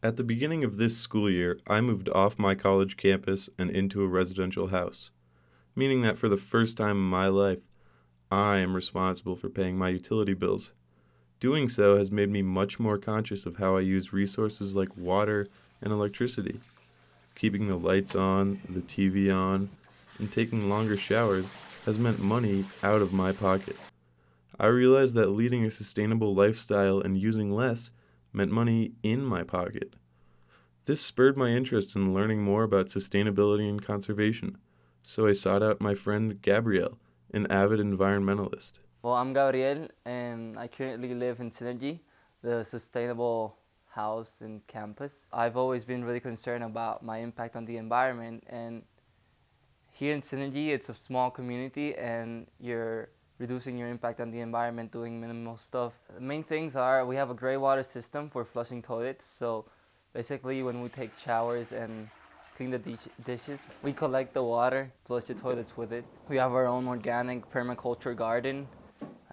At the beginning of this school year, I moved off my college campus and into a residential house, meaning that for the first time in my life, I am responsible for paying my utility bills. Doing so has made me much more conscious of how I use resources like water and electricity. Keeping the lights on, the TV on, and taking longer showers has meant money out of my pocket. I realized that leading a sustainable lifestyle and using less meant money in my pocket. This spurred my interest in learning more about sustainability and conservation, so I sought out my friend Gabrielle, an avid environmentalist. Well, I'm Gabriel, and I currently live in Synergy, the sustainable house in campus. I've always been really concerned about my impact on the environment, and here in Synergy, it's a small community, and you're reducing your impact on the environment doing minimal stuff. The main things are we have a gray water system for flushing toilets, so basically when we take showers and clean the dishes, we collect the water, flush the toilets with it. We have our own organic permaculture garden.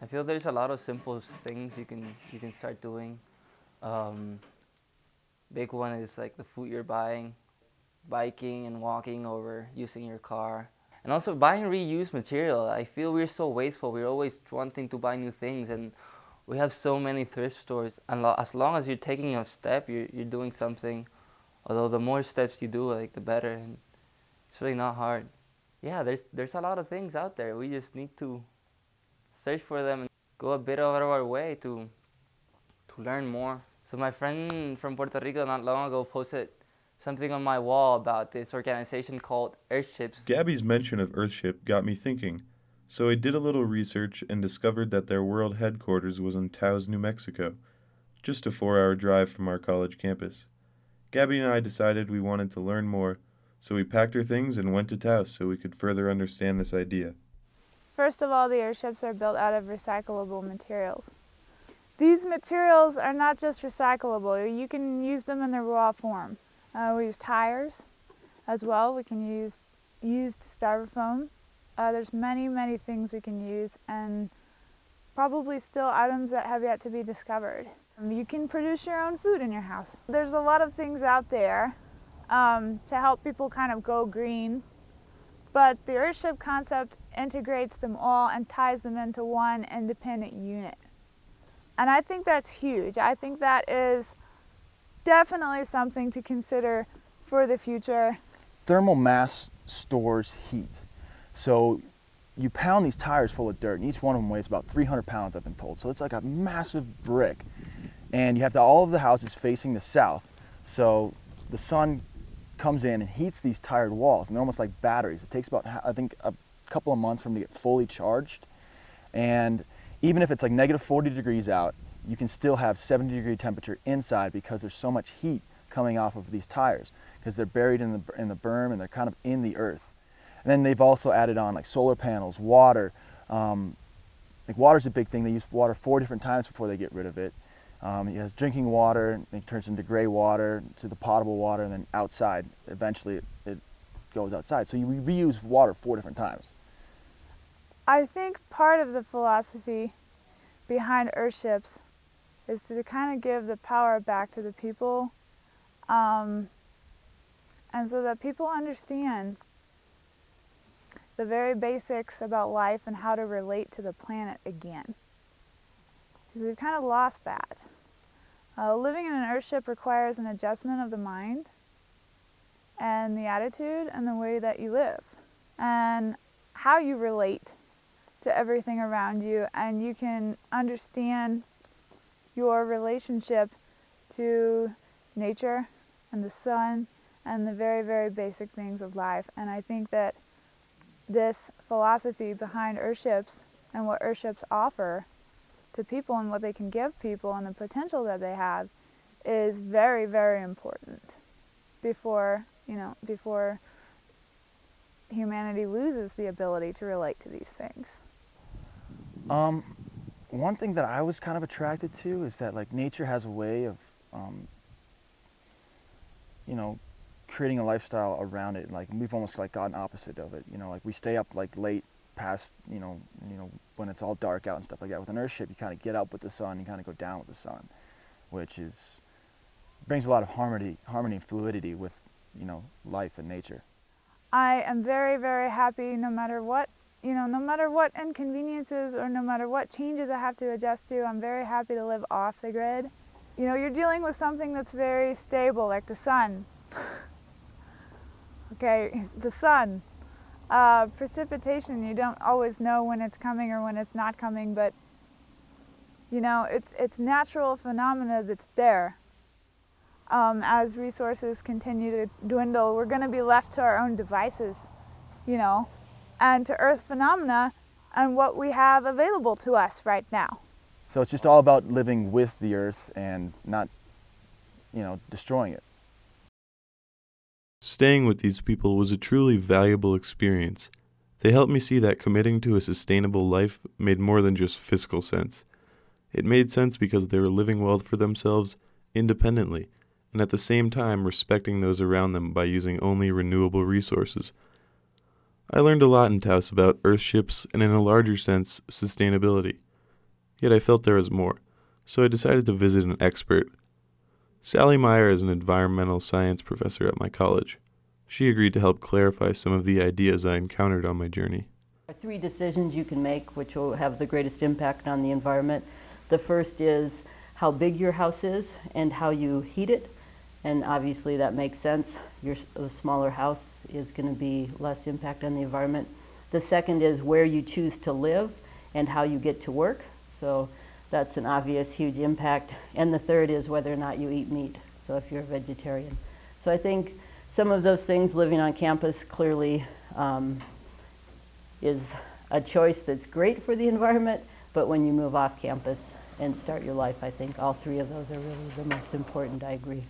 I feel there's a lot of simple things you can start doing. Um, Big one is like the food you're buying, biking and walking over using your car, and also buying reused material. I feel we're so wasteful. We're always wanting to buy new things, and we have so many thrift stores. And as long as you're taking a step, you're doing something. Although the more steps you do, like the better, and it's really not hard. Yeah, there's a lot of things out there. We just need to search for them and go a bit out of our way to learn more. So my friend from Puerto Rico not long ago posted something on my wall about this organization called Earthships. Gabby's mention of Earthship got me thinking, so I did a little research and discovered that their world headquarters was in Taos, New Mexico, just a 4 hour drive from our college campus. Gabby and I decided we wanted to learn more, so we packed our things and went to Taos so we could further understand this idea. First of all, the airships are built out of recyclable materials. These materials are not just recyclable, you can use them in their raw form. We use tires as well, we can use used styrofoam. There's many things we can use, and probably still items that have yet to be discovered. You can produce your own food in your house. There's a lot of things out there to help people kind of go green, but the Earthship concept integrates them all and ties them into one independent unit. And I think that's huge. I think that is definitely something to consider for the future. Thermal mass stores heat. So you pound these tires full of dirt, and each one of them weighs about 300 pounds, I've been told. So it's like a massive brick. And you have all of the houses facing the south. So the sun comes in and heats these tired walls, and they're almost like batteries. It takes about, I think, a couple of months for them to get fully charged. And even if it's like negative 40 degrees out, you can still have 70-degree temperature inside because there's so much heat coming off of these tires because they're buried in the berm and they're kind of in the earth. And then they've also added on like solar panels, water. Like water's a big thing. They use water 4 different times before they get rid of it. It has drinking water, and it turns into gray water, to the potable water, and then outside. Eventually it goes outside. So you reuse water 4 different times. I think part of the philosophy behind Earthships is to kind of give the power back to the people, and so that people understand the very basics about life and how to relate to the planet again. Because we've kind of lost that. Living in an Earthship requires an adjustment of the mind and the attitude and the way that you live and how you relate to everything around you, and you can understand your relationship to nature and the sun and the very basic things of life. And I think that this philosophy behind Earthships and what Earthships offer to people and what they can give people and the potential that they have is very important before humanity loses the ability to relate to these things. One thing that I was kind of attracted to is that like nature has a way of, creating a lifestyle around it. Like we've almost like gotten opposite of it. Like we stay up like late past, when it's all dark out and stuff like that. With an Earthship, you kind of get up with the sun, you kind of go down with the sun, which is brings a lot of harmony and fluidity with, life and nature. I am very, very happy no matter what, no matter what inconveniences or no matter what changes I have to adjust to, I'm very happy to live off the grid. You're dealing with something that's very stable, like the sun. Okay, the sun. Precipitation, you don't always know when it's coming or when it's not coming, but it's natural phenomena that's there. As resources continue to dwindle, we're going to be left to our own devices, and to Earth phenomena and what we have available to us right now. So it's just all about living with the earth and not, destroying it. Staying with these people was a truly valuable experience. They helped me see that committing to a sustainable life made more than just physical sense. It made sense because they were living well for themselves independently, and at the same time respecting those around them by using only renewable resources. I learned a lot in Taos about Earthships and, in a larger sense, sustainability. Yet I felt there was more, so I decided to visit an expert. Sally Meyer is an environmental science professor at my college. She agreed to help clarify some of the ideas I encountered on my journey. There are 3 decisions you can make which will have the greatest impact on the environment. The first is how big your house is and how you heat it. And obviously that makes sense. The smaller house is going to be less impact on the environment. The second is where you choose to live and how you get to work. So that's an obvious huge impact. And the third is whether or not you eat meat, so if you're a vegetarian. So I think some of those things, living on campus clearly is a choice that's great for the environment, but when you move off campus and start your life, I think all 3 of those are really the most important. I agree.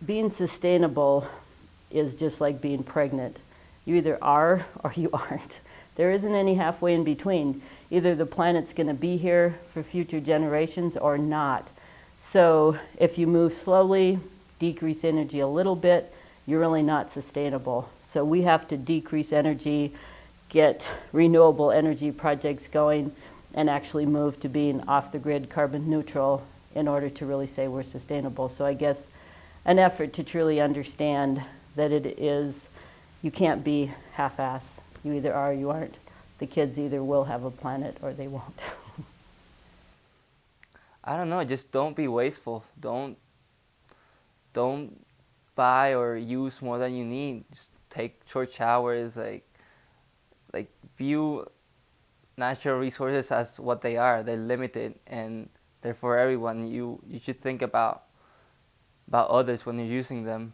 Being sustainable is just like being pregnant. You either are or you aren't. There isn't any halfway in between. Either the planet's going to be here for future generations or not. So if you move slowly, decrease energy a little bit, you're really not sustainable. So we have to decrease energy, get renewable energy projects going, and actually move to being off the grid carbon neutral in order to really say we're sustainable. So I guess an effort to truly understand that you can't be half-assed. You either are or you aren't. The kids either will have a planet or they won't. I don't know, just don't be wasteful. Don't buy or use more than you need. Just take short showers, like view natural resources as what they are. They're limited and they're for everyone. You should think about others when you're using them.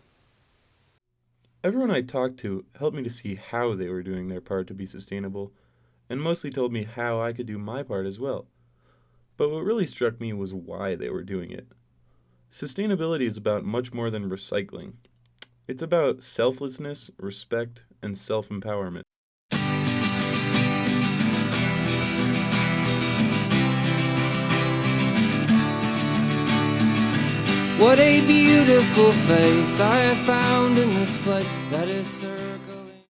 Everyone I talked to helped me to see how they were doing their part to be sustainable, and mostly told me how I could do my part as well. But what really struck me was why they were doing it. Sustainability is about much more than recycling. It's about selflessness, respect, and self-empowerment. What a beautiful face I have found in this place that is served.